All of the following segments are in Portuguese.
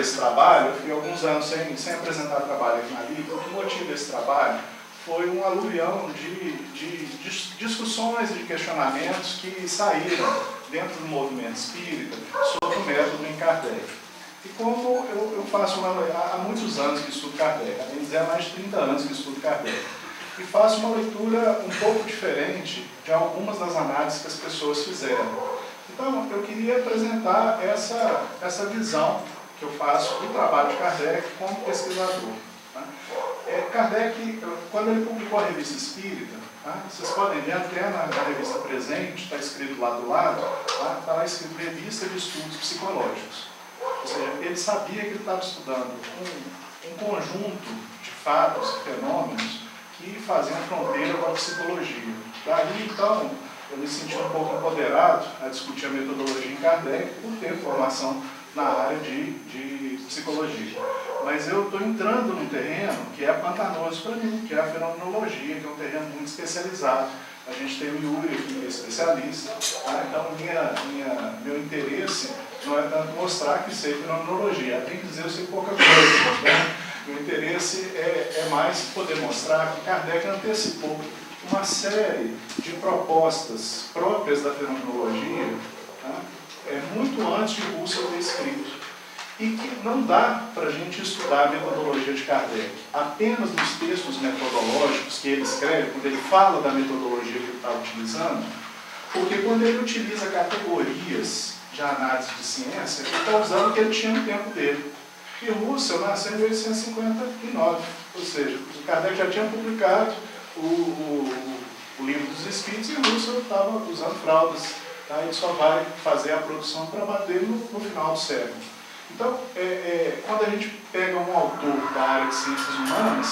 esse trabalho, eu fiquei alguns anos sem apresentar trabalho aqui na Liga. O que motiva esse trabalho foi um aluvião de discussões e de questionamentos que saíram dentro do movimento espírita sobre o método em Kardec. E como eu faço há muitos anos que estudo Kardec, há mais de 30 anos que estudo Kardec, e faço uma leitura um pouco diferente de algumas das análises que as pessoas fizeram. Então, eu queria apresentar essa visão que eu faço do trabalho de Kardec como pesquisador. Tá? Kardec, quando ele publicou a Revista Espírita, tá? Vocês podem ver até na revista presente, está escrito lá do lado, está lá escrito Revista de Estudos Psicológicos. Ou seja, ele sabia que ele estava estudando um conjunto de fatos e fenômenos que faziam fronteira com a psicologia. Daí, então, eu me senti um pouco empoderado a discutir a metodologia em Kardec por ter formação na área de psicologia. Mas eu estou entrando num terreno que é pantanoso para mim, que é a fenomenologia, que é um terreno muito especializado. A gente tem o Yuri aqui, que é especialista, tá? Então meu interesse não é tanto mostrar que sei fenomenologia, tem que dizer eu sei pouca coisa. Né? Meu interesse é mais poder mostrar que Kardec antecipou uma série de propostas próprias da fenomenologia, tá? Muito antes de Russell ter escrito. E que não dá para a gente estudar a metodologia de Kardec apenas nos textos metodológicos que ele escreve, quando ele fala da metodologia que ele está utilizando, porque quando ele utiliza categorias de análise de ciência, ele está usando o que ele tinha no tempo dele. E Russell nasceu em 1859, ou seja, o Kardec já tinha publicado o Livro dos Espíritos e Russell estava usando fraldas. Tá? Ele só vai fazer a produção para bater no final do século. Então, quando a gente pega um autor da área de ciências humanas,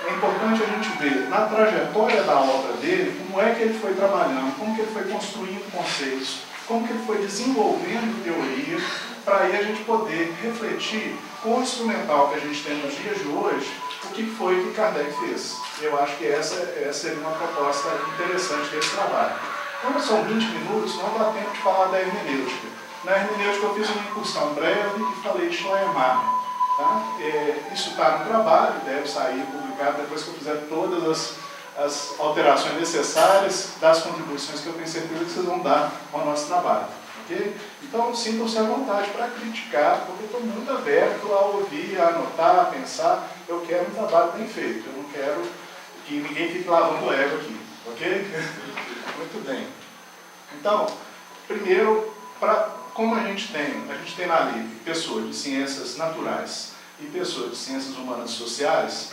é importante a gente ver na trajetória da obra dele, como é que ele foi trabalhando, como que ele foi construindo conceitos, como que ele foi desenvolvendo teoria, para aí a gente poder refletir com o instrumental que a gente tem nos dias de hoje, o que foi que Kardec fez. Eu acho que essa seria uma proposta interessante desse trabalho. Como são 20 minutos, não dá tempo de falar da hermenêutica. Na hermenêutica eu fiz uma incursão breve e falei de Schleiermacher. Tá? Isso está no trabalho, deve sair publicado depois que eu fizer todas as alterações necessárias das contribuições que eu tenho certeza que vocês vão dar ao nosso trabalho. Okay? Então sintam-se à vontade para criticar, porque eu estou muito aberto a ouvir, a anotar, a pensar. Eu quero um trabalho bem feito, eu não quero que ninguém fique lavando o ego aqui. Ok? Muito bem. Então, primeiro, como a gente tem na LIB pessoas de ciências naturais e pessoas de ciências humanas e sociais,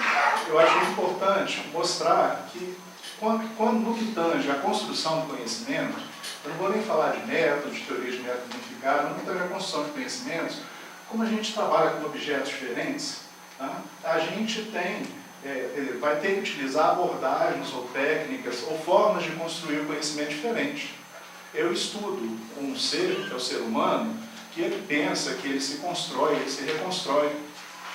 eu acho importante mostrar que, quando no que tange a construção do conhecimento, eu não vou nem falar de método, de teoria de método unificado, no que tange a construção de conhecimentos, como a gente trabalha com objetos diferentes, tá? A gente vai ter que utilizar abordagens ou técnicas ou formas de construir o conhecimento diferente. Eu estudo um ser, que é o ser humano, que ele pensa, que ele se constrói, ele se reconstrói.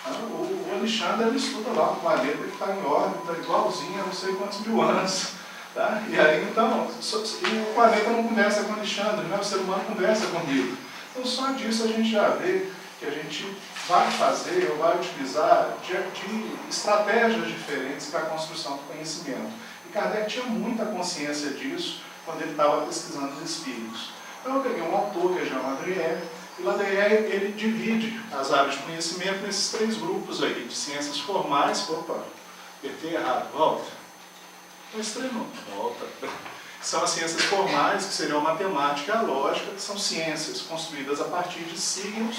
O Alexandre, ele estuda lá um planeta que está em órbita, igualzinho a não sei quantos mil anos. Tá? E aí, então, o planeta não conversa com o Alexandre, né? O ser humano conversa comigo. Então, só disso a gente já vê que a gente vai fazer ou vai utilizar de estratégias diferentes para a construção do conhecimento. E Kardec tinha muita consciência disso quando ele estava pesquisando os espíritos. Então eu peguei um autor, que é Jean Ladrieff, e Ladrieff ele divide as áreas de conhecimento nesses 3 grupos aí, de ciências formais, apertei errado, volta. Volta. São as ciências formais, que seriam a matemática e a lógica, que são ciências construídas a partir de signos.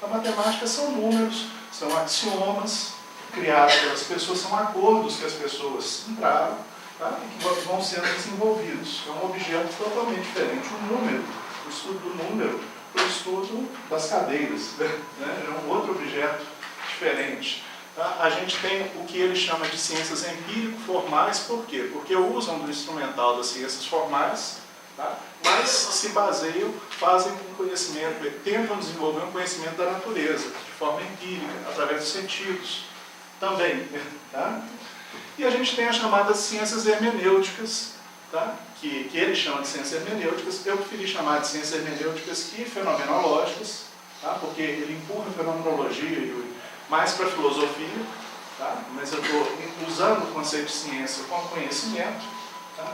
A matemática são números, são axiomas criados pelas pessoas, são acordos que as pessoas entraram, tá? E que vão sendo desenvolvidos. É um objeto totalmente diferente. O número, o estudo do número, o estudo das cadeiras, né? É um outro objeto diferente. Tá? A gente tem o que ele chama de ciências empírico-formais, por quê? Porque usam do instrumental das ciências formais, tá? Mas se baseiam, fazem um conhecimento, tentam desenvolver um conhecimento da natureza, de forma empírica, através dos sentidos também. Tá? E a gente tem as chamadas ciências hermenêuticas, tá? que ele chama de ciências hermenêuticas, eu preferi chamar de ciências hermenêuticas e fenomenológicas, tá? Porque ele empurra a fenomenologia mais para a filosofia, tá? Mas eu estou usando o conceito de ciência como conhecimento, tá?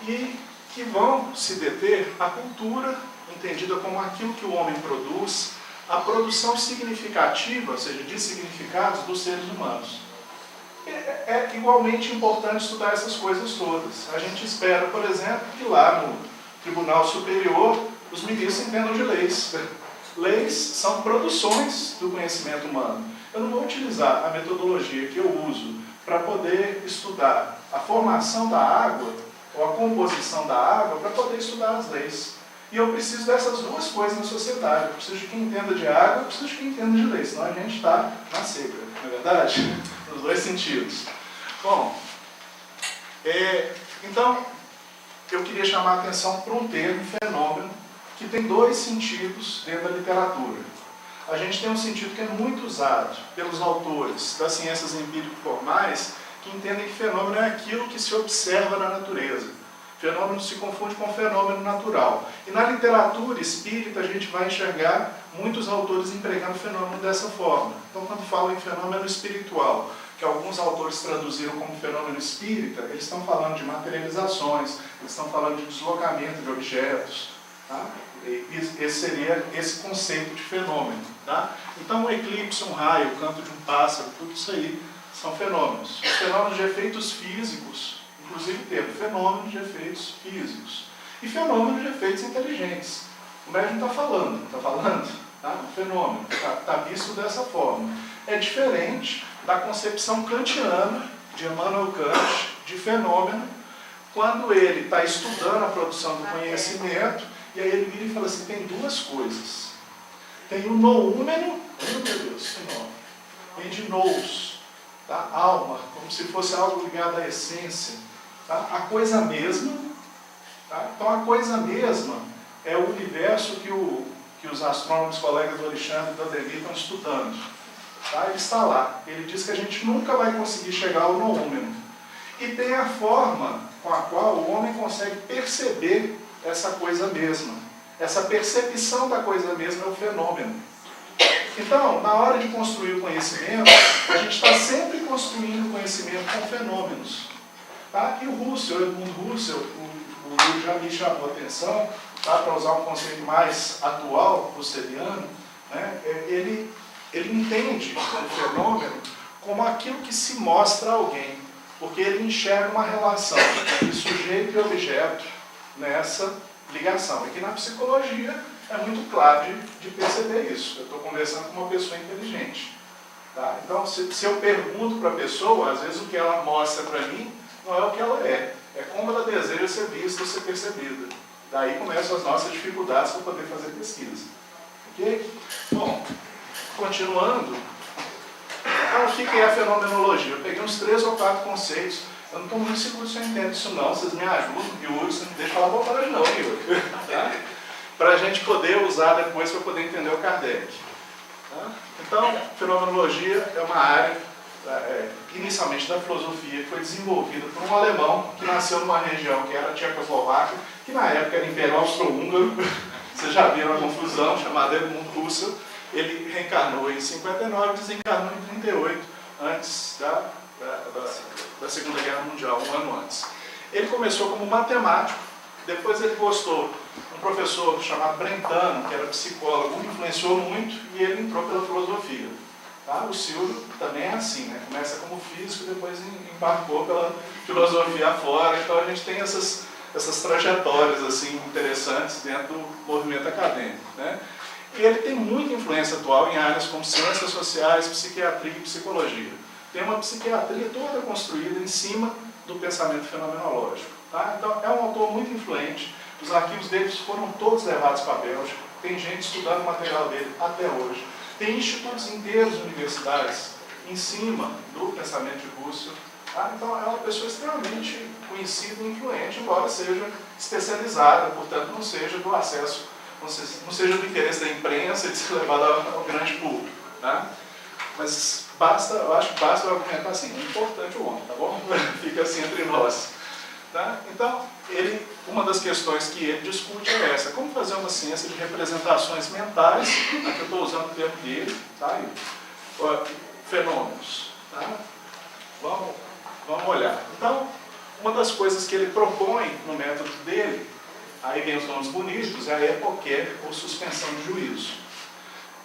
E que vão se deter a cultura, entendida como aquilo que o homem produz, a produção significativa, ou seja, de significados dos seres humanos. É igualmente importante estudar essas coisas todas. A gente espera, por exemplo, que lá no Tribunal Superior os ministros entendam de leis. Leis são produções do conhecimento humano. Eu não vou utilizar a metodologia que eu uso para poder estudar a formação da água ou a composição da água para poder estudar as leis. E eu preciso dessas duas coisas na sociedade. Eu preciso de quem entenda de água, eu preciso de quem entenda de leis, senão a gente está na seca, não é verdade? Nos dois sentidos. Bom, então, eu queria chamar a atenção para um termo, fenômeno, que tem dois sentidos dentro da literatura. A gente tem um sentido que é muito usado pelos autores das ciências empírico-formais, que entendem que fenômeno é aquilo que se observa na natureza. Fenômeno se confunde com fenômeno natural. E na literatura espírita a gente vai enxergar muitos autores empregando fenômeno dessa forma. Então, quando falam em fenômeno espiritual, que alguns autores traduziram como fenômeno espírita, eles estão falando de materializações, eles estão falando de deslocamento de objetos. Tá? Esse seria esse conceito de fenômeno. Tá? Então, um eclipse, um raio, o canto de um pássaro, tudo isso aí são fenômenos. Os fenômenos de efeitos físicos, inclusive temos fenômenos de efeitos físicos e fenômenos de efeitos inteligentes. O médium está falando, tá? Um fenômeno, está visto dessa forma. É diferente da concepção kantiana de Immanuel Kant de fenômeno, quando ele está estudando a produção do conhecimento, e aí ele vira e fala assim, tem duas coisas. Tem o noúmeno, meu Deus, fenômeno. Vem de nous, tá? Alma, como se fosse algo ligado à essência. Tá? A coisa mesma, tá? Então a coisa mesma é o universo que os astrônomos colegas do Alexandre e do Ademir estão estudando. Tá? Ele está lá. Ele diz que a gente nunca vai conseguir chegar ao noúmeno. E tem a forma com a qual o homem consegue perceber essa coisa mesma. Essa percepção da coisa mesma é o fenômeno. Então, na hora de construir o conhecimento, a gente está sempre construindo o conhecimento com fenômenos. Tá? E o Russell, Edmund Russell, o livro já me chamou a atenção, tá? Para usar um conceito mais atual, russeliano, né? Ele entende o fenômeno como aquilo que se mostra a alguém, porque ele enxerga uma relação entre sujeito e objeto nessa ligação. E que na psicologia é muito claro de perceber isso. Eu estou conversando com uma pessoa inteligente. Tá? Então, se eu pergunto para a pessoa, às vezes o que ela mostra para mim não é o que ela é como ela deseja ser vista ou ser percebida. Daí começam as nossas dificuldades para poder fazer pesquisa. Ok? Bom, continuando, então o que é a fenomenologia? Eu peguei uns 3 ou 4 conceitos, eu não estou muito seguro se eu entendo isso não, vocês me ajudam, Yuri, você não deixa falar bobagem não, Yuri. Tá? Para a gente poder usar depois para poder entender o Kardec. Tá? Então, fenomenologia é uma área inicialmente da filosofia, que foi desenvolvida por um alemão que nasceu numa região que era a Tchecoslováquia, que na época era Império Austro-Húngaro, vocês já viram a confusão, chamada Edmund Husserl. Ele reencarnou em 59 e desencarnou em 38, antes da Segunda Guerra Mundial, um ano antes. Ele começou como matemático, depois ele gostou, um professor chamado Brentano, que era psicólogo, o influenciou muito e ele entrou pela filosofia. Tá? O Silvio também é assim, né? Começa como físico, depois embarcou pela filosofia afora. Então a gente tem essas trajetórias assim, interessantes dentro do movimento acadêmico. Né? E ele tem muita influência atual em áreas como ciências sociais, psiquiatria e psicologia. Tem uma psiquiatria toda construída em cima do pensamento fenomenológico. Tá? Então é um autor muito influente. Os arquivos deles foram todos levados para a Bélgica. Tem gente estudando o material dele até hoje. Tem institutos inteiros universitários em cima do pensamento de Husserl. Tá? Então é uma pessoa extremamente conhecida e influente, embora seja especializada, portanto não seja do acesso, não seja do interesse da imprensa de ser levado ao grande público. Tá? Mas eu acho que basta eu argumentar assim, é importante o homem, tá bom? Fica assim entre nós. Tá? Então, uma das questões que ele discute é essa: como fazer uma ciência de representações mentais, aqui eu estou usando o termo dele, tá? Fenômenos. Tá? Vamos olhar. Então, uma das coisas que ele propõe no método dele, aí vem os nomes bonitos, é a epoqué, ou suspensão de juízo.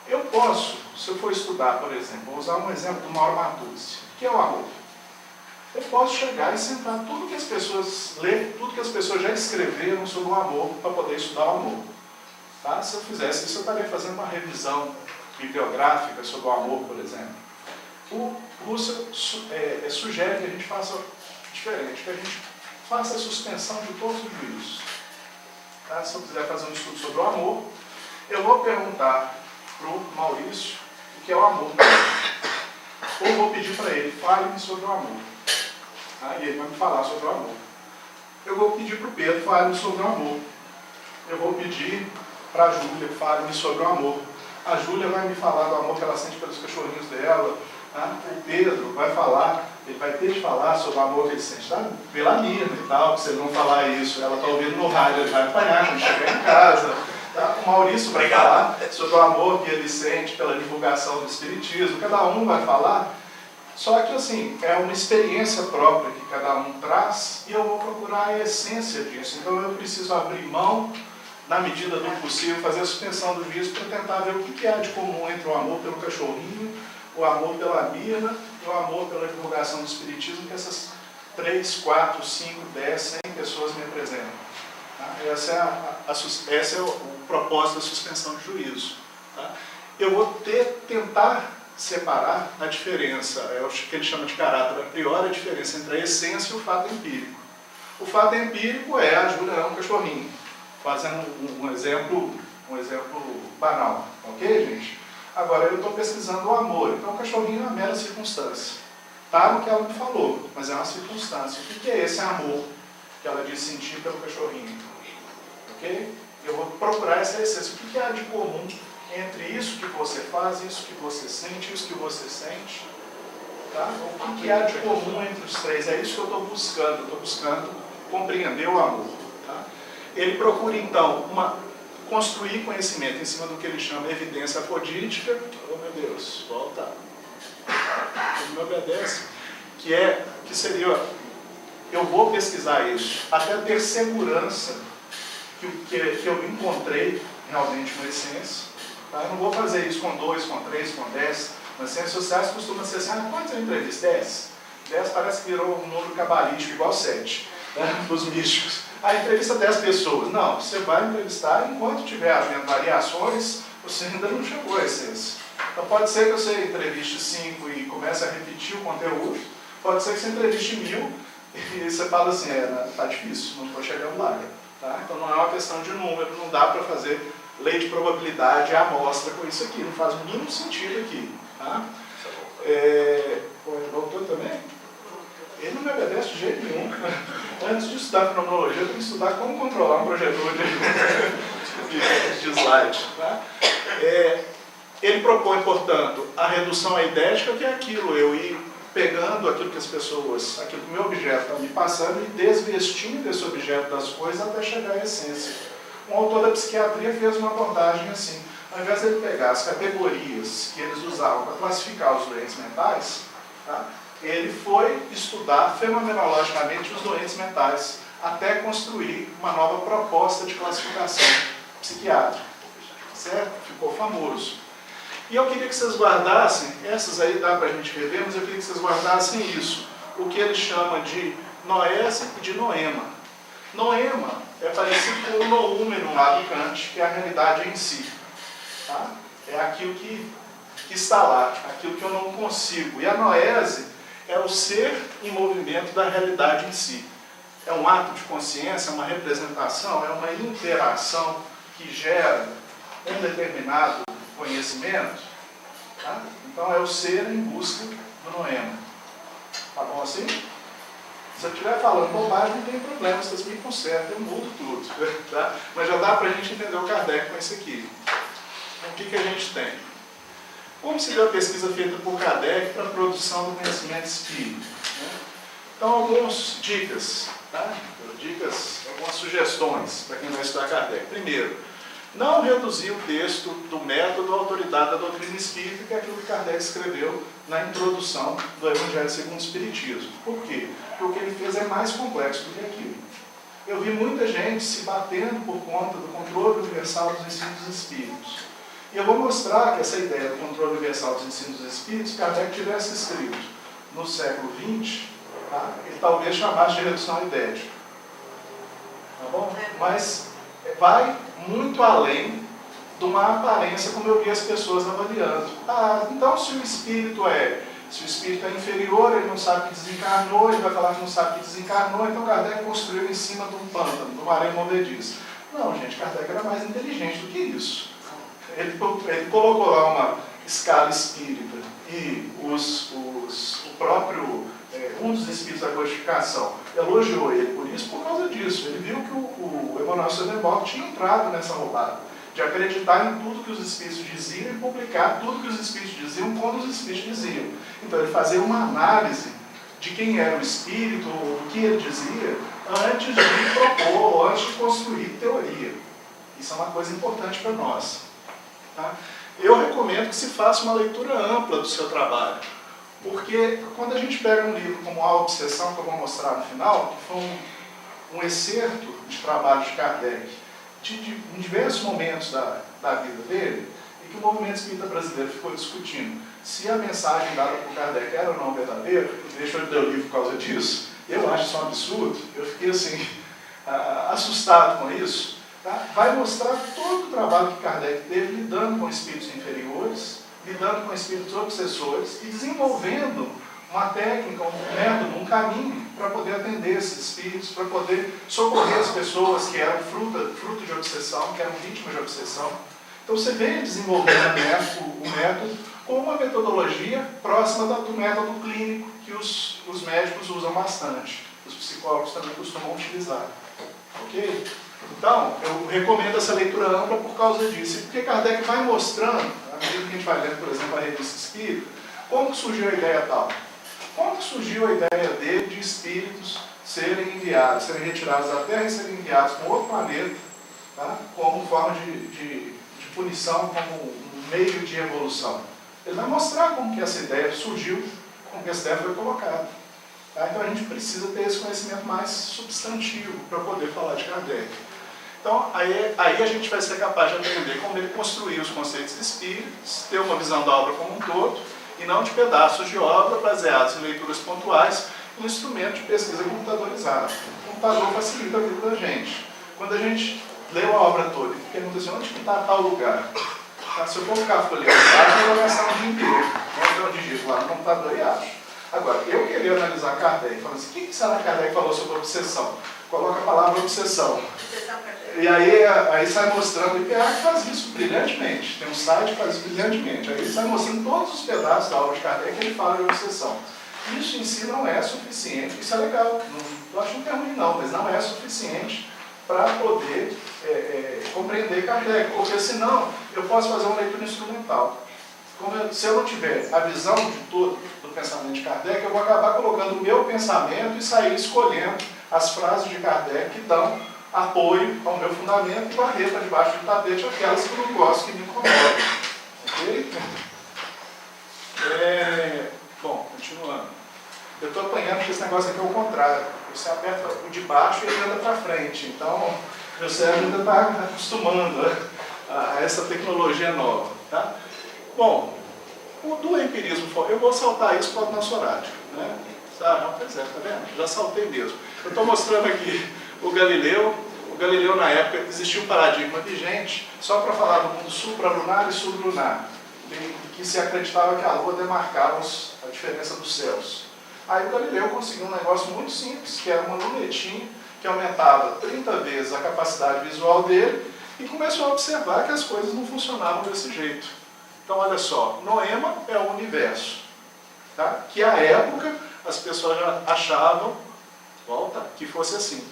Eu posso, se eu for estudar, por exemplo, vou usar um exemplo do Mauro Matuzzi, que é o amor. Eu posso chegar e sentar tudo que as pessoas ler, tudo que as pessoas já escreveram sobre o amor, para poder estudar o amor. Tá? Se eu fizesse isso, eu estaria fazendo uma revisão bibliográfica sobre o amor, por exemplo. O Russell sugere que a gente faça diferente, que a gente faça a suspensão de todos os juízos. Tá? Se eu quiser fazer um estudo sobre o amor, eu vou perguntar para o Maurício o que é o amor. Ou vou pedir para ele, fale-me sobre o amor. Tá? E ele vai me falar sobre o amor. Eu vou pedir para o Pedro, fale-me sobre o amor. Eu vou pedir para a Júlia, fale-me sobre o amor. A Júlia vai me falar do amor que ela sente pelos cachorrinhos dela. Tá? O Pedro vai falar, ele vai ter de falar sobre o amor que ele sente, tá? Pela Nina e tal, se ele não falar isso, ela está ouvindo no rádio, ele vai apanhar quando chegar em casa. Tá? O Maurício vai falar sobre o amor que ele sente pela divulgação do Espiritismo, cada um vai falar, só que assim, é uma experiência própria que cada um traz e eu vou procurar a essência disso. Então eu preciso abrir mão, na medida do possível, fazer a suspensão do juízo para tentar ver o que há de comum entre o amor pelo cachorrinho, o amor pela Mirna e o amor pela divulgação do Espiritismo, que essas 3, 4, 5, 10, 100 pessoas me apresentam. Tá? Esse é o propósito da suspensão de juízo. Tá? Eu vou tentar separar a diferença, é o que ele chama de caráter a priori, a diferença entre a essência e o fato empírico. O fato empírico é a Júlia é um cachorrinho, fazendo um exemplo banal, ok, gente? Agora, eu estou pesquisando o amor, então o cachorrinho é uma mera circunstância. Está no que ela me falou, mas é uma circunstância. O que é esse amor que ela diz sentir pelo cachorrinho? Ok? Eu vou procurar essa essência. O que há de comum entre isso que você faz, isso que você sente, isso que você sente? Tá? O que há de comum entre os três? É isso que eu estou buscando. Eu estou buscando compreender o amor. Tá? Ele procura, então, construir conhecimento em cima do que ele chama de evidência apodítica. Oh, meu Deus, volta. Ele me obedece. Que seria, eu vou pesquisar isso, até ter segurança que eu encontrei realmente uma essência. Tá? Eu não vou fazer isso com 2, com 3, com 10. Nas ciências sociais costuma ser assim, quantos eu entrevisto? 10? 10 parece que virou um número cabalístico igual 7, né? Dos místicos. Aí entrevista 10 pessoas. Não, você vai entrevistar enquanto tiver havendo variações, você ainda não chegou à essência. Então pode ser que você entreviste 5 e comece a repetir o conteúdo, pode ser que você entreviste 1000 e você fala assim, tá difícil, não estou chegando lá. Tá? Então não é uma questão de número, não dá para fazer lei de probabilidade à amostra com isso aqui, não faz o mínimo sentido aqui. Tá? Voltou também? Ele não me obedece de jeito nenhum. Antes de estudar fenomenologia, eu tenho que estudar como controlar um projetor de slide. Tá? Ele propõe, portanto, a redução aidética, que é aquilo, eu ir pegando aquilo que as pessoas, aquilo que o meu objeto está me passando e desvestindo esse objeto das coisas até chegar à essência. Um autor da psiquiatria fez uma abordagem assim. Ao invés de ele pegar as categorias que eles usavam para classificar os doentes mentais, tá? Ele foi estudar fenomenologicamente os doentes mentais, até construir uma nova proposta de classificação psiquiátrica. Certo? Ficou famoso. E eu queria que vocês guardassem, essas aí dá para a gente rever, mas eu queria que vocês guardassem isso, o que ele chama de noese e de noema. Noema é parecido com o noúmeno lá do Kant, que é a realidade em si. Tá? É aquilo que está lá, aquilo que eu não consigo. E a noese é o ser em movimento da realidade em si. É um ato de consciência, é uma representação, é uma interação que gera um determinado conhecimento. Tá? Então é o ser em busca do noema. Tá bom assim? Se eu estiver falando bobagem, não tem problema, vocês me consertam, eu mudo tudo. Tá? Mas já dá para a gente entender o Kardec com isso aqui. Então, o que a gente tem? Como se deu a pesquisa feita por Kardec para a produção do conhecimento espírita? Né? Então, algumas dicas. Tá? Dicas, algumas sugestões para quem vai estudar Kardec. Primeiro, não reduzir o texto do método à autoridade da doutrina espírita, que é aquilo que Kardec escreveu na introdução do Evangelho segundo o Espiritismo. Por quê? Porque o que ele fez é mais complexo do que aquilo. Eu vi muita gente se batendo por conta do controle universal dos ensinos dos espíritos. E eu vou mostrar que essa ideia do controle universal dos ensinos dos espíritos, Kardec tivesse escrito no século XX, tá? Ele talvez chamasse de redução idética. Tá bom? Mas vai muito além de uma aparência como eu vi as pessoas avaliando. Então se o espírito é inferior, ele não sabe que desencarnou, ele vai falar que não sabe que desencarnou, então Kardec construiu em cima de um pântano, de uma areia movediça. Não, gente, Kardec era mais inteligente do que isso. Ele colocou lá uma escala espírita e o próprio, um dos espíritos da codificação, elogiou ele por isso, por causa disso. Ele viu que o Emmanuel Swedenborg tinha entrado nessa roubada, de acreditar em tudo que os espíritos diziam e publicar tudo que os espíritos diziam quando os espíritos diziam. Então ele fazia uma análise de quem era o espírito, o que ele dizia, antes de propor, antes de construir teoria. Isso é uma coisa importante para nós. Tá? Eu recomendo que se faça uma leitura ampla do seu trabalho, porque quando a gente pega um livro como A Obsessão, que eu vou mostrar no final, que foi um excerto de trabalho de Kardec, em diversos momentos da vida dele, e que o movimento espírita brasileiro ficou discutindo se a mensagem dada por Kardec era ou não verdadeira, e deixou de ler o livro por causa disso, eu acho isso um absurdo, eu fiquei assim, assustado com isso. Tá? Vai mostrar todo o trabalho que Kardec teve lidando com espíritos inferiores, lidando com espíritos obsessores e desenvolvendo uma técnica, um método, um caminho para poder atender esses espíritos, para poder socorrer as pessoas que eram fruto de obsessão, que eram vítimas de obsessão. Então você vem desenvolvendo o método com uma metodologia próxima do método clínico que os médicos usam bastante. Os psicólogos também costumam utilizar. Ok? Então, eu recomendo essa leitura ampla por causa disso. E porque Kardec vai mostrando, à medida que a gente vai lendo, por exemplo, a Revista Espírita, como que surgiu a ideia tal. Como que surgiu a ideia dele de espíritos serem enviados, serem retirados da Terra e serem enviados para outro planeta, tá? Como forma de punição, como um meio de evolução. Ele vai mostrar como que essa ideia surgiu, como que essa ideia foi colocada. Tá? Então a gente precisa ter esse conhecimento mais substantivo para poder falar de Kardec. Então aí a gente vai ser capaz de aprender como ele construiu os conceitos espíritas, ter uma visão da obra como um todo, e não de pedaços de obra baseados em leituras pontuais, um instrumento de pesquisa computadorizado. O computador facilita a vida da gente. Quando a gente lê uma obra toda e pergunta assim, onde está tal lugar? Tá? Se eu for ficar folheando, eu vou gastar um dia inteiro. Então eu digito lá no computador e acho. Agora, eu queria analisar Kardec, falando assim, o que será que Kardec falou sobre obsessão? Coloca a palavra obsessão. E aí sai mostrando, o IPA que faz isso brilhantemente. Tem um site que faz isso brilhantemente. Aí sai mostrando todos os pedaços da obra de Kardec que ele fala de obsessão. Isso em si não é suficiente, isso é legal. Eu acho que não é ruim não, mas não é suficiente para poder compreender Kardec. Porque senão eu posso fazer uma leitura instrumental. Se eu não tiver a visão de todo do pensamento de Kardec, eu vou acabar colocando o meu pensamento e sair escolhendo as frases de Kardec que dão apoio ao meu fundamento e varrer para debaixo do tapete aquelas que eu não gosto, que me incomodam. Ok? Bom, continuando. Eu estou apanhando porque esse negócio aqui é o contrário. Você aperta o de baixo e ele anda para frente. Então, meu cérebro ainda está acostumando a essa tecnologia nova. Tá? Bom, o do empirismo, eu vou saltar isso para o nosso horário. Né? Pois é, tá vendo? Já saltei mesmo. Eu estou mostrando aqui o Galileu. O Galileu, na época, existia um paradigma vigente só para falar do mundo supralunar e sublunar, que se acreditava que a Lua demarcava a diferença dos céus. Aí o Galileu conseguiu um negócio muito simples, que era uma lunetinha que aumentava 30 vezes a capacidade visual dele e começou a observar que as coisas não funcionavam desse jeito. Então, olha só, Noema é o universo, tá? Que à época as pessoas já achavam, que fosse assim.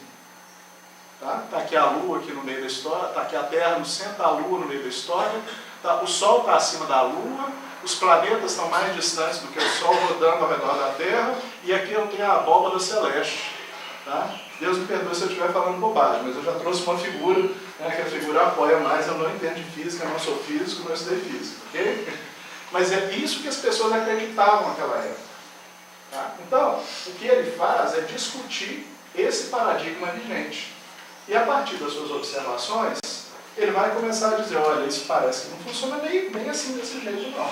Tá aqui a Lua aqui no meio da história, está aqui a Terra no centro da Lua no meio da história, tá? O Sol está acima da Lua, os planetas estão mais distantes do que o Sol rodando ao redor da Terra, e aqui eu tenho a abóbada celeste. Tá? Deus me perdoe se eu estiver falando bobagem, mas eu já trouxe uma figura, né, que a figura apoia mais, eu não entendo de física, eu não sou físico, não estudei física, ok? Mas é isso que as pessoas acreditavam naquela época. Tá? Então, o que ele faz é discutir esse paradigma vigente. E a partir das suas observações, ele vai começar a dizer, olha, isso parece que não funciona bem assim desse jeito, não.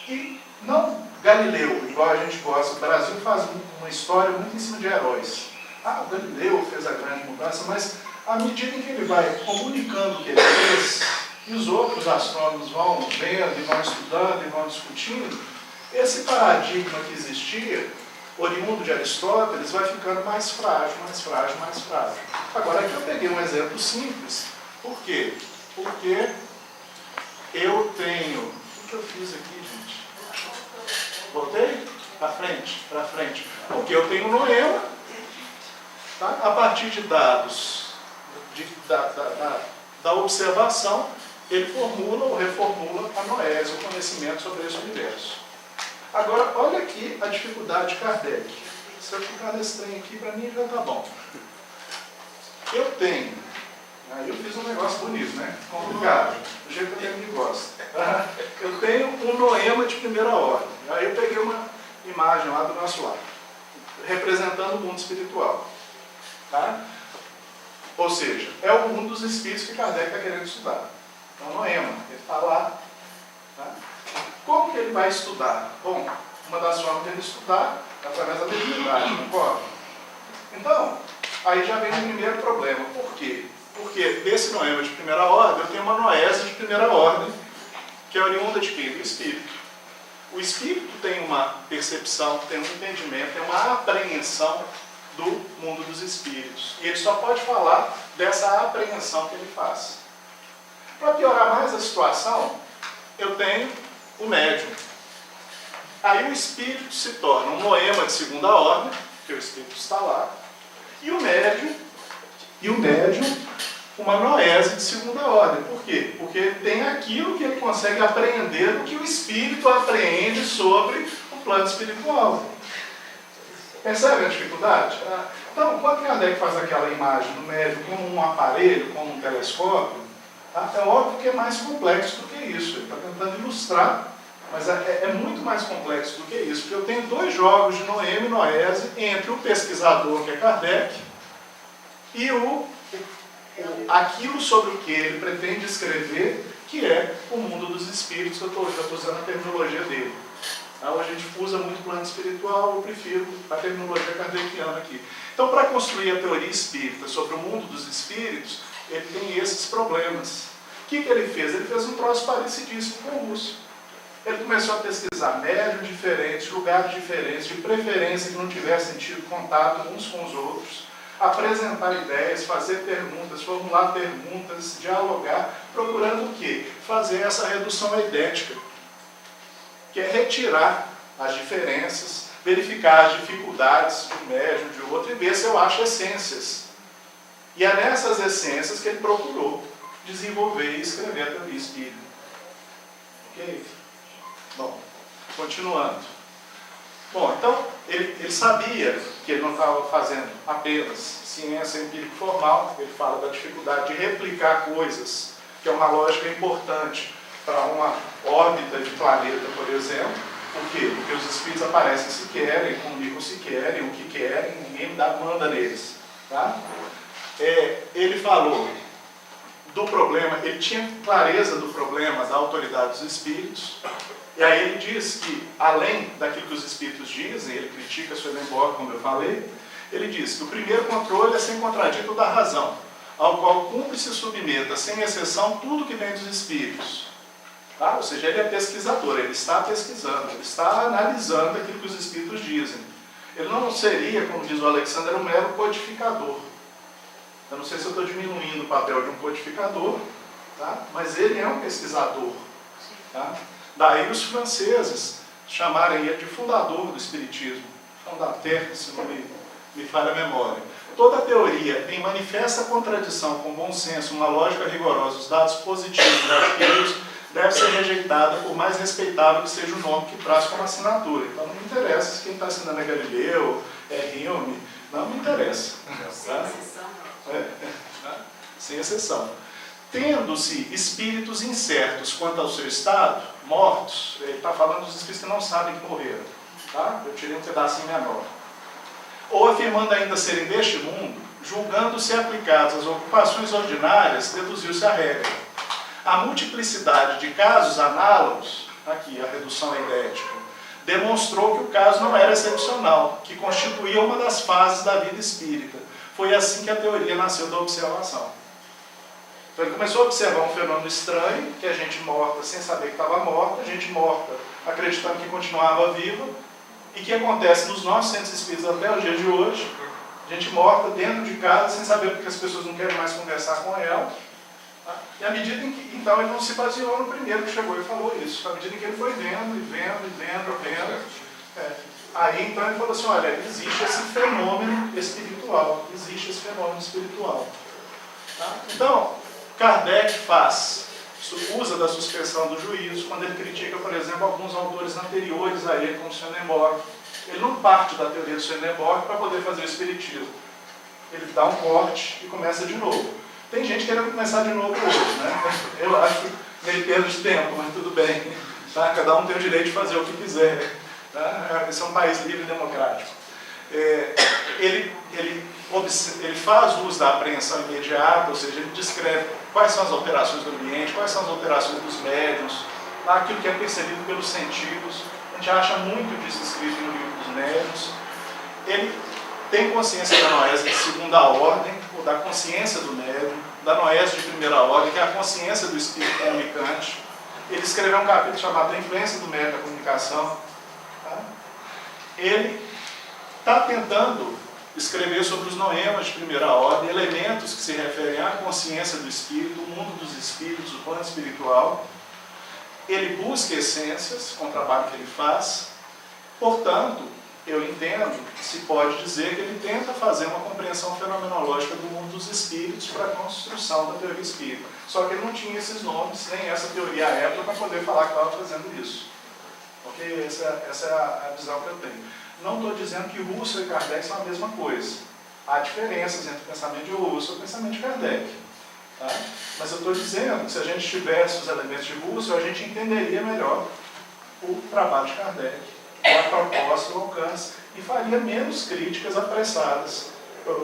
E não Galileu, igual a gente gosta, o Brasil faz uma história muito em cima de heróis. Ah, o Galileu fez a grande mudança, mas à medida em que ele vai comunicando o que ele fez, e os outros astrônomos vão vendo, e vão estudando, e vão discutindo, esse paradigma que existia, oriundo de Aristóteles, vai ficando mais frágil, mais frágil, mais frágil. Agora, aqui eu peguei um exemplo simples. Por quê? Porque eu tenho... O que eu fiz aqui, gente? Voltei? Para frente, para frente. Porque eu tenho um noema, tá? A partir de dados da observação, ele formula ou reformula a noese, o conhecimento sobre esse universo. Agora, olha aqui a dificuldade de Kardec. Se eu ficar nesse trem aqui, para mim já está bom. Eu tenho, aí eu fiz um negócio bonito, né? Complicado, do jeito que ele gosta. Eu tenho um noema de primeira ordem. Aí eu peguei uma imagem lá do nosso lado, representando o mundo espiritual. Tá? Ou seja, é o mundo dos espíritos que Kardec está querendo estudar. Então, noema, ele está lá. Tá? Como que ele vai estudar? Bom, uma das formas de ele estudar é através da mediunidade, concorda? Então, aí já vem o primeiro problema. Por quê? Porque desse noema de primeira ordem, eu tenho uma noese de primeira ordem, que é oriunda de quem? Do espírito. O espírito tem uma percepção, tem um entendimento, tem uma apreensão do mundo dos espíritos. E ele só pode falar dessa apreensão que ele faz. Para piorar mais a situação, eu tenho o médium. Aí o espírito se torna um noema de segunda ordem, porque o espírito está lá, e o médium, uma noese de segunda ordem. Por quê? Porque ele tem aquilo que ele consegue apreender do que o espírito apreende sobre o plano espiritual. Percebe a dificuldade? Então, quando Kardec faz aquela imagem do médium como um aparelho, como um telescópio, tá? É óbvio que é mais complexo do que isso. Ele está tentando ilustrar, mas é muito mais complexo do que isso. Porque eu tenho dois jogos de noema e noese entre o pesquisador, que é Kardec, e aquilo sobre o que ele pretende escrever, que é o mundo dos espíritos, que eu já estou usando a terminologia dele. Hoje a gente usa muito plano espiritual, eu prefiro a terminologia kardeciana aqui. Então, para construir a teoria espírita sobre o mundo dos espíritos, ele tem esses problemas. O que ele fez? Ele fez um troço parecidíssimo com o Lúcio. Ele começou a pesquisar médiums diferentes, lugares diferentes, de preferência que não tivessem tido contato uns com os outros, apresentar ideias, fazer perguntas, formular perguntas, dialogar, procurando o quê? Fazer essa redução eidética, que é retirar as diferenças, verificar as dificuldades de um médium, de outro, e ver se eu acho essências. E é nessas essências que ele procurou desenvolver e escrever a teoria espírita. Ok? Bom, continuando. Bom, então, ele sabia que ele não estava fazendo apenas ciência empírica formal, ele fala da dificuldade de replicar coisas, que é uma lógica importante para uma órbita de planeta, por exemplo. Por quê? Porque os espíritos aparecem se querem, comunicam se querem, o que querem, ninguém manda neles. Tá? Ele falou do problema, ele tinha clareza do problema da autoridade dos espíritos, e aí ele diz que, além daquilo que os espíritos dizem, ele critica Swedenborg, como eu falei, ele diz que o primeiro controle é sem contradito da razão, ao qual cumpre se submeta, sem exceção, tudo que vem dos espíritos. Tá? Ou seja, ele é pesquisador, ele está pesquisando, ele está analisando aquilo que os espíritos dizem. Ele não seria, como diz o Alexander, um mero codificador. Eu não sei se eu estou diminuindo o papel de um codificador, tá? Mas ele é um pesquisador. Tá? Daí os franceses chamarem ele de fundador do Espiritismo, fondateur, se não me falha a memória. Toda teoria em manifesta contradição com bom senso, uma lógica rigorosa, os dados positivos adquiridos, deve ser rejeitada, por mais respeitável que seja o nome que traz como assinatura. Então não me interessa se quem está assinando é Galileu, é Hume, Não me interessa. Sem exceção. Sem exceção. Tendo-se espíritos incertos quanto ao seu estado, mortos, ele está falando dos espíritos que não sabem que morreram. Tá? Eu tirei um pedacinho menor. Ou afirmando ainda serem deste mundo, julgando-se aplicados às ocupações ordinárias, deduziu-se a regra. A multiplicidade de casos análogos, aqui a redução idética, demonstrou que o caso não era excepcional, que constituía uma das fases da vida espírita. Foi assim que a teoria nasceu da observação. Então ele começou a observar um fenômeno estranho, que a gente morta sem saber que estava morta, a gente morta acreditando que continuava viva, e que acontece nos nossos centros espíritas até o dia de hoje, gente morta dentro de casa sem saber porque as pessoas não querem mais conversar com ela. Tá? E à medida em que, então, ele não se baseou no primeiro que chegou e falou isso, à medida em que ele foi vendo, aí então ele falou assim, olha, existe esse fenômeno espiritual, Tá? Então, Kardec usa da suspensão do juízo quando ele critica, por exemplo, alguns autores anteriores a ele, como o Swedenborg. Ele não parte da teoria do Swedenborg para poder fazer o espiritismo. Ele dá um corte e começa de novo. Tem gente querendo começar de novo hoje, né? Eu acho meio perda de tempo, mas tudo bem. Tá? Cada um tem o direito de fazer o que quiser. Tá? Esse é um país livre e democrático. Ele faz uso da apreensão imediata, ou seja, ele descreve quais são as alterações do ambiente, quais são as alterações dos médiuns, aquilo que é percebido pelos sentidos. A gente acha muito disso escrito no livro dos médiuns. Ele tem consciência da noese de segunda ordem, ou da consciência do médium, da noese de primeira ordem, que é a consciência do espírito comunicante. Ele escreveu um capítulo chamado A Influência do Médium na Comunicação. Tá? Ele está tentando escrever sobre os noemas de primeira ordem, elementos que se referem à consciência do espírito, o mundo dos espíritos, o plano espiritual. Ele busca essências com o trabalho que ele faz. Portanto, eu entendo que se pode dizer que ele tenta fazer uma compreensão fenomenológica do mundo dos espíritos para a construção da teoria espírita. Só que ele não tinha esses nomes, nem essa teoria à época, para poder falar que estava fazendo isso. Ok? Essa é a visão que eu tenho. Não estou dizendo que Russell e Kardec são a mesma coisa. Há diferenças entre o pensamento de Russell e o pensamento de Kardec. Tá? Mas eu estou dizendo que se a gente tivesse os elementos de Russell, a gente entenderia melhor o trabalho de Kardec, a proposta, o alcance, e faria menos críticas apressadas,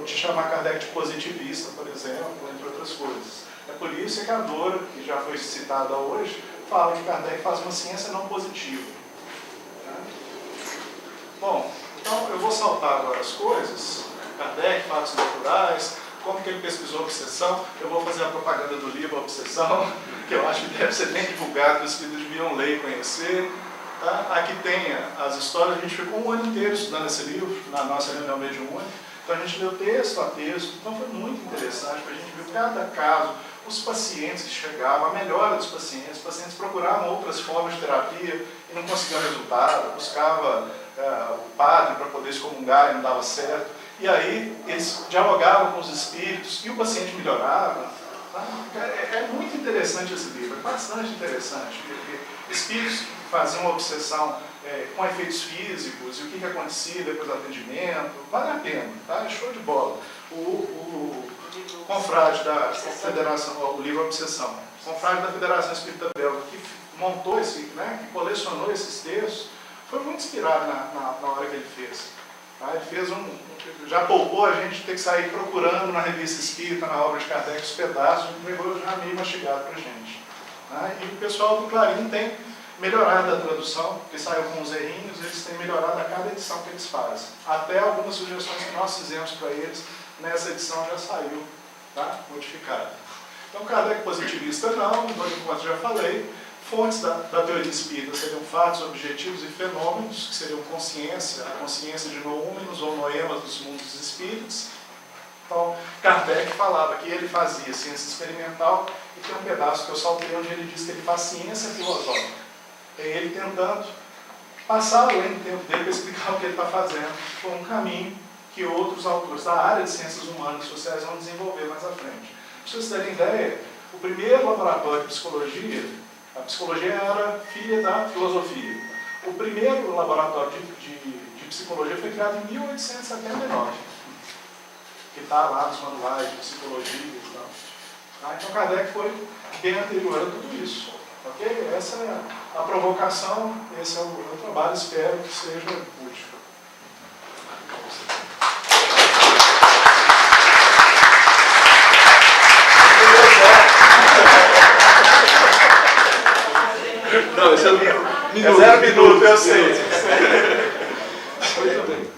de chamar Kardec de positivista, por exemplo, entre outras coisas. É por isso que a Dora, que já foi citada hoje, fala que Kardec faz uma ciência não positiva. Bom, então eu vou saltar agora as coisas. Kardec, fatos naturais, como que ele pesquisou a obsessão. Eu vou fazer a propaganda do livro A Obsessão, que eu acho que deve ser bem divulgado, que os espíritos deviam ler e conhecer. Tá? Aqui tem as histórias, a gente ficou um ano inteiro estudando esse livro, na nossa reunião mediúnica. Então a gente leu texto a texto, então foi muito interessante, para a gente ver cada caso, os pacientes que chegavam, a melhora dos pacientes. Os pacientes procuravam outras formas de terapia e não conseguiam resultado, buscava o padre para poder excomungar e não dava certo. E aí eles dialogavam com os espíritos e o paciente melhorava. Tá? É muito interessante esse livro, é bastante interessante. Espíritos que faziam uma obsessão com efeitos físicos e o que acontecia depois do atendimento, vale a pena, tá? É show de bola. O confrade da Federação, o livro Obsessão, o confrade da Federação Espírita Belga, que montou que colecionou esses textos, foi muito inspirado na hora que ele fez. Tá? Ele fez já poupou a gente ter que sair procurando na revista espírita, na obra de Kardec, os pedaços, entregou já meio mastigado para a gente. Tá? E o pessoal do Clarim tem melhorado a tradução, porque saiu com os errinhos, eles têm melhorado a cada edição que eles fazem. Até algumas sugestões que nós fizemos para eles, nessa edição já saiu, tá? Modificado. Então, Kardec positivista não, enquanto já falei. Fontes da teoria espírita seriam fatos, objetivos e fenômenos, que seriam consciência, a consciência de noúmenos ou noemas dos mundos espíritos. Então, Kardec falava que ele fazia ciência experimental, e tem um pedaço que eu saltei onde ele diz que ele faz ciência filosófica. É ele tentando passar além do tempo dele para explicar o que ele está fazendo. Foi um caminho que outros autores da área de ciências humanas e sociais vão desenvolver mais à frente. Para vocês terem ideia, o primeiro laboratório de psicologia, a psicologia era filha da filosofia. O primeiro laboratório de psicologia foi criado em 1879. que está lá nos manuais de psicologia e tal. Tá? Então Kardec foi bem anterior a tudo isso. Ok? Essa é a provocação, esse é o meu trabalho, espero que seja útil. Não, esse é o minuto. É 0 minuto, eu sei. Muito bem.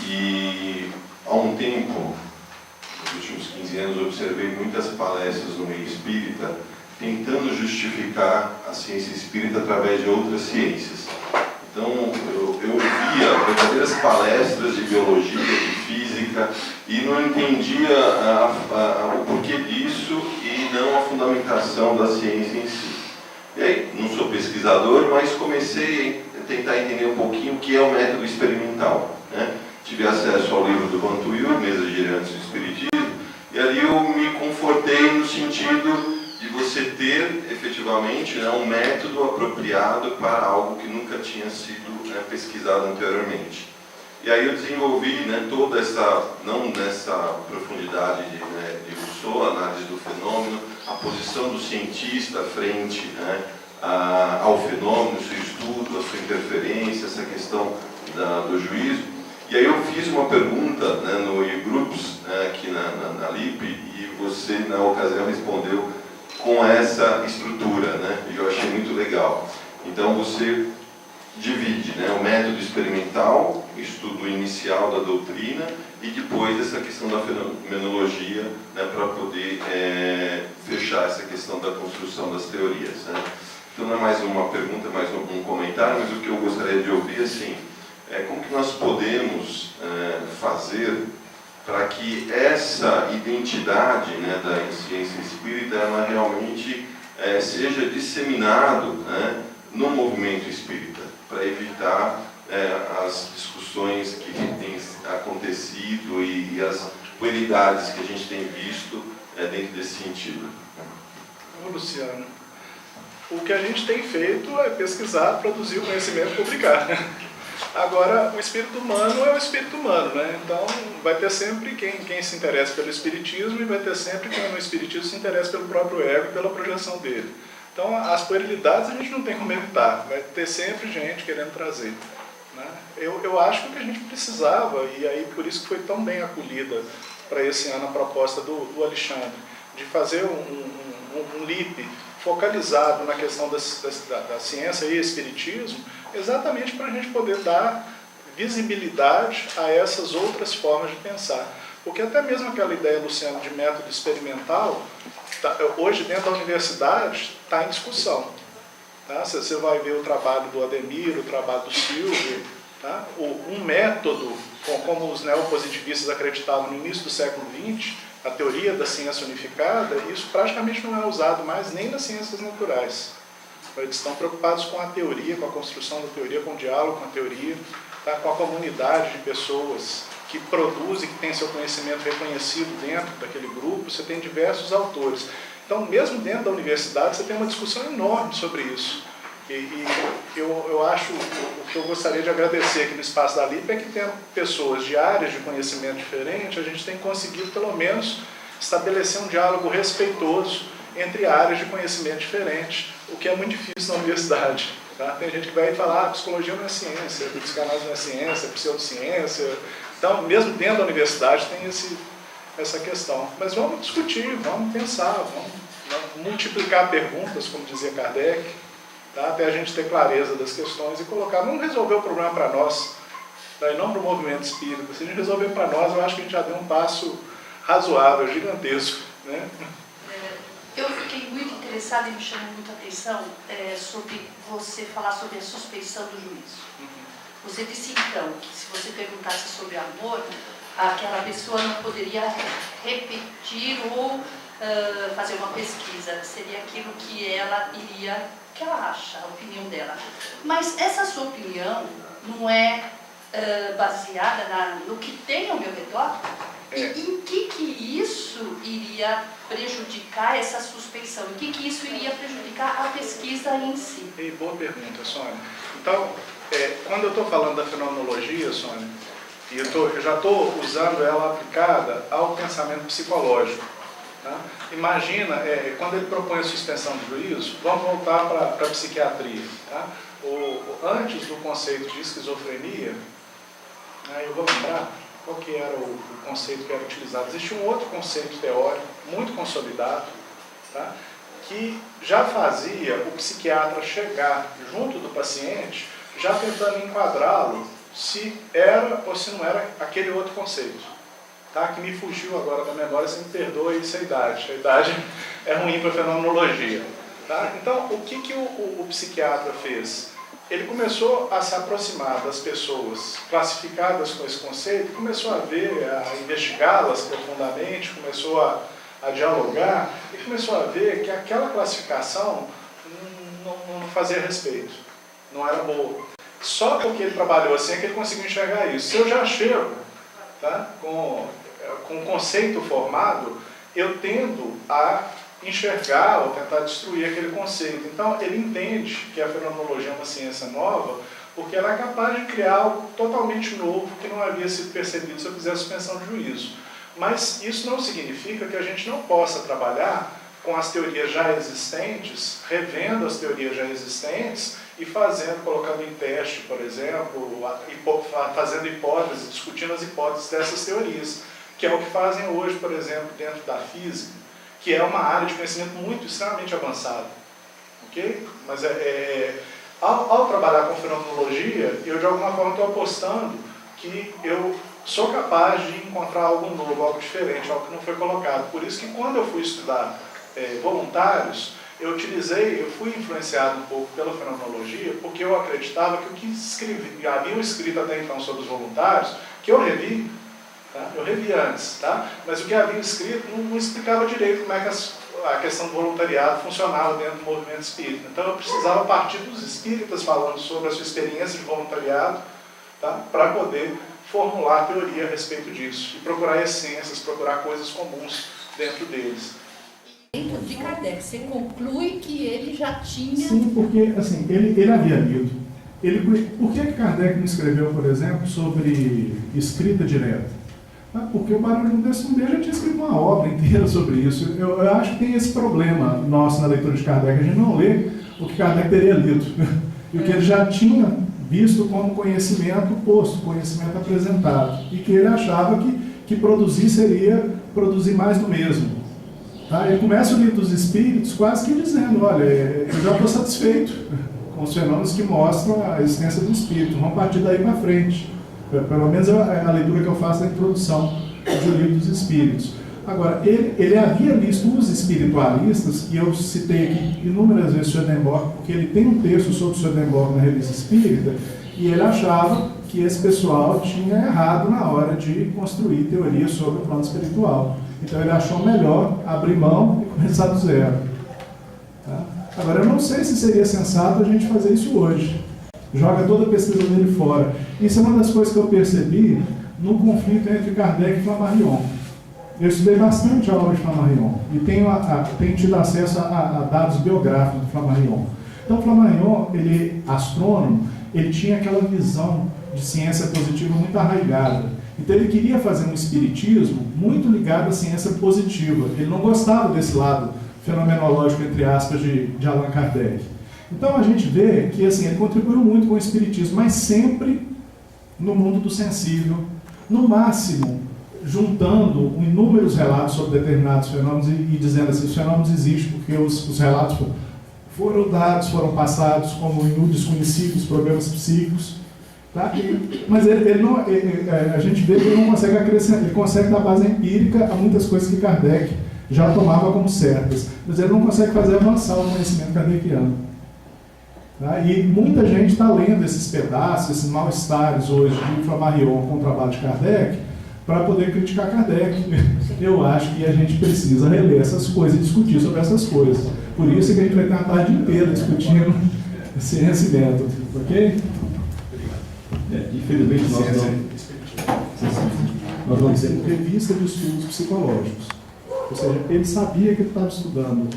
E há um tempo, nos últimos 15 anos, eu observei muitas palestras no meio espírita tentando justificar a ciência espírita através de outras ciências. Então, eu via verdadeiras palestras de biologia, de física, e não entendia o porquê disso e não a fundamentação da ciência em si. E aí, não sou pesquisador, mas comecei a tentar entender um pouquinho o que é o método experimental, né? Tive acesso ao livro do Bantuil, Mesas Girantes do Espiritismo, e ali eu me confortei no sentido de você ter, efetivamente, né, um método apropriado para algo que nunca tinha sido pesquisado anteriormente. E aí eu desenvolvi, né, toda essa, não nessa profundidade de Rousseau, a análise do fenômeno, a posição do cientista frente, né, ao fenômeno, o seu estudo, a sua interferência, essa questão do juízo. E aí eu fiz uma pergunta, né, no e-groups, aqui na LIP, e você, na ocasião, respondeu com essa estrutura, né, e eu achei muito legal. Então você divide, né, o método experimental, estudo inicial da doutrina, e depois essa questão da fenomenologia, né, para poder fechar essa questão da construção das teorias, né. Então não é mais uma pergunta, mais um comentário, mas o que eu gostaria de ouvir, assim, como que nós podemos fazer para que essa identidade, né, da ciência espírita, ela realmente seja disseminado, né, no movimento espírita, para evitar as discussões que têm acontecido e as puerilidades que a gente tem visto dentro desse sentido. Ô, Luciano, o que a gente tem feito é pesquisar, produzir o conhecimento e publicar. Agora, o espírito humano é o espírito humano, né? Então, vai ter sempre quem se interessa pelo espiritismo e vai ter sempre quem no espiritismo se interessa pelo próprio ego e pela projeção dele. Então, as puerilidades a gente não tem como evitar, vai ter sempre gente querendo trazer, né? Eu acho que o que a gente precisava, e aí por isso que foi tão bem acolhida para esse ano a proposta do Alexandre, de fazer um LIP focalizado na questão da ciência e espiritismo, exatamente para a gente poder dar visibilidade a essas outras formas de pensar. Porque até mesmo aquela ideia, Luciano, de método experimental, hoje dentro da universidade está em discussão. Tá? Você vai ver o trabalho do Ademir, o trabalho do Silvio, tá? Um método, como os neopositivistas acreditavam no início do século XX, a teoria da ciência unificada, isso praticamente não é usado mais nem nas ciências naturais. Eles estão preocupados com a teoria, com a construção da teoria, com o diálogo com a teoria, tá? Com a comunidade de pessoas que produzem, que tem seu conhecimento reconhecido dentro daquele grupo. Você tem diversos autores. Então, mesmo dentro da universidade, você tem uma discussão enorme sobre isso. E eu acho, o que eu gostaria de agradecer aqui no espaço da LIP é que tem pessoas de áreas de conhecimento diferentes, a gente tem conseguido, pelo menos, estabelecer um diálogo respeitoso entre áreas de conhecimento diferentes, o que é muito difícil na universidade. Tá? Tem gente que vai falar, psicologia não é ciência, psicanálise não é ciência, pseudociência. Então, mesmo dentro da universidade, tem essa questão. Mas vamos discutir, vamos pensar, vamos multiplicar perguntas, como dizia Kardec, tá? Até a gente ter clareza das questões e colocar, vamos resolver o problema para nós, tá? E não para o movimento espírita. Se a gente resolver para nós, eu acho que a gente já deu um passo razoável, gigantesco, né? Eu fiquei muito interessada e me chamou muito a atenção sobre você falar sobre a suspeição do juízo. Você disse então que se você perguntasse sobre amor, aquela pessoa não poderia repetir ou fazer uma pesquisa, seria aquilo que ela acha, a opinião dela. Mas essa sua opinião não é baseada no que tem ao meu redor? E em que isso iria prejudicar essa suspeição? Em que isso iria prejudicar a pesquisa em si? Boa pergunta, Sônia. Então, quando eu estou falando da fenomenologia, Sônia, E eu já estou usando ela aplicada ao pensamento psicológico. Tá? Imagina, quando ele propõe a suspensão de juízo, vamos voltar para a psiquiatria. Tá? Antes do conceito de esquizofrenia, eu vou lembrar qual que era o conceito que era utilizado. Existe um outro conceito teórico, muito consolidado, tá? Que já fazia o psiquiatra chegar junto do paciente, já tentando enquadrá-lo se era ou se não era aquele outro conceito. Tá? Que me fugiu agora da memória, você me perdoe, isso é a idade. A idade é ruim para a fenomenologia. Tá? Então, o que o psiquiatra fez? Ele começou a se aproximar das pessoas classificadas com esse conceito, começou a ver, a investigá-las profundamente, começou a dialogar e começou a ver que aquela classificação não fazia respeito, não era boa. Só porque ele trabalhou assim é que ele conseguiu enxergar isso. Se eu já chego, tá, com o conceito formado, eu tendo a enxergar ou tentar destruir aquele conceito. Então, ele entende que a fenomenologia é uma ciência nova porque ela é capaz de criar algo totalmente novo que não havia sido percebido se eu fizesse suspensão de juízo. Mas isso não significa que a gente não possa trabalhar com as teorias já existentes, revendo as teorias já existentes e colocando em teste, por exemplo, fazendo hipóteses, discutindo as hipóteses dessas teorias, que é o que fazem hoje, por exemplo, dentro da física, que é uma área de conhecimento extremamente avançada. Ok? Mas ao trabalhar com fenomenologia, eu de alguma forma estou apostando que eu sou capaz de encontrar algo novo, algo diferente, algo que não foi colocado. Por isso que quando eu fui estudar voluntários, eu fui influenciado um pouco pela fenomenologia, porque eu acreditava que o que haviam escrito até então sobre os voluntários, que eu revi, tá? Eu revi antes, tá? Mas o que havia escrito não explicava direito como é que a questão do voluntariado funcionava dentro do movimento espírita. Então eu precisava partir dos espíritas falando sobre a sua experiência de voluntariado, tá? Para poder formular teoria a respeito disso e procurar essências, procurar coisas comuns dentro deles. Dentro de Kardec, você conclui que ele já tinha... Sim, porque assim, ele havia lido. Por que Kardec não escreveu, por exemplo, sobre escrita direta? Porque o Barão de Monteiro já tinha escrito uma obra inteira sobre isso. Eu acho que tem esse problema nosso na leitura de Kardec, a gente não lê o que Kardec teria lido, e o que ele já tinha visto como conhecimento posto, conhecimento apresentado, e que ele achava que produzir seria produzir mais do mesmo. Tá? Ele começa o livro dos Espíritos quase que dizendo, olha, eu já estou satisfeito com os fenômenos que mostram a existência do Espírito, vamos partir daí para frente. Pelo menos é a leitura que eu faço da introdução do livro dos Espíritos. Agora, ele havia visto os espiritualistas, e eu citei aqui inúmeras vezes Swedenborg, porque ele tem um texto sobre Swedenborg na Revista Espírita, e ele achava que esse pessoal tinha errado na hora de construir teorias sobre o plano espiritual. Então ele achou melhor abrir mão e começar do zero. Tá? Agora, eu não sei se seria sensato a gente fazer isso hoje. Joga toda a pesquisa dele fora. Isso é uma das coisas que eu percebi no conflito entre Kardec e Flammarion. Eu estudei bastante a obra de Flammarion e tenho tido acesso a dados biográficos do Flammarion. Então, Flammarion, ele, astrônomo, ele tinha aquela visão de ciência positiva muito arraigada. Então, ele queria fazer um espiritismo muito ligado à ciência positiva. Ele não gostava desse lado fenomenológico, entre aspas, de Allan Kardec. Então, a gente vê que assim, ele contribuiu muito com o espiritismo, mas sempre no mundo do sensível, no máximo, juntando inúmeros relatos sobre determinados fenômenos e dizendo assim, os fenômenos existem porque os relatos foram dados, foram passados como desconhecidos problemas psíquicos. Tá? Mas a gente vê que ele não consegue acrescentar, ele consegue dar base empírica a muitas coisas que Kardec já tomava como certas, mas ele não consegue fazer avançar o conhecimento kardeciano. Tá? E muita gente está lendo esses pedaços, esses mal-estares hoje de Flammarion com o trabalho de Kardec, para poder criticar Kardec. Eu acho que a gente precisa reler essas coisas e discutir sobre essas coisas. Por isso que a gente vai ter uma tarde inteira discutindo ciência e método, ok? Infelizmente nós vamos ter revista de estudos psicológicos. Ou seja, ele sabia que ele estava estudando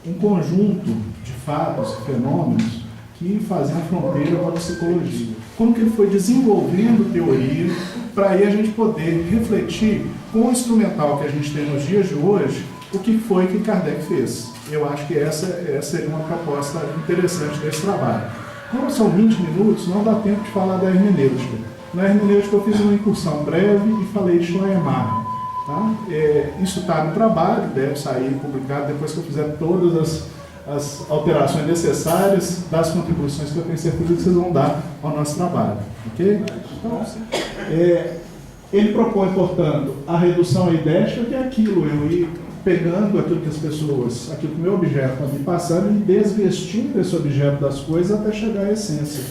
um conjunto de fatos e fenômenos que faziam fronteira com a psicologia. como que ele foi desenvolvendo teoria, para aí a gente poder refletir com o instrumental que a gente tem nos dias de hoje, o que foi que Kardec fez. Eu acho que essa seria uma proposta interessante desse trabalho. Como são 20 minutos, não dá tempo de falar da hermenêutica. Na hermenêutica eu fiz uma incursão breve e falei de Schleiermacher. Tá? Isso está no trabalho, deve sair publicado depois que eu fizer todas as alterações necessárias das contribuições que eu tenho certeza que vocês vão dar ao nosso trabalho. Ok? Então, ele propõe, portanto, a redução idética, que é aquilo, eu ir pegando aquilo que as pessoas, aquilo que o meu objeto está me passando e desvestindo esse objeto das coisas até chegar à essência.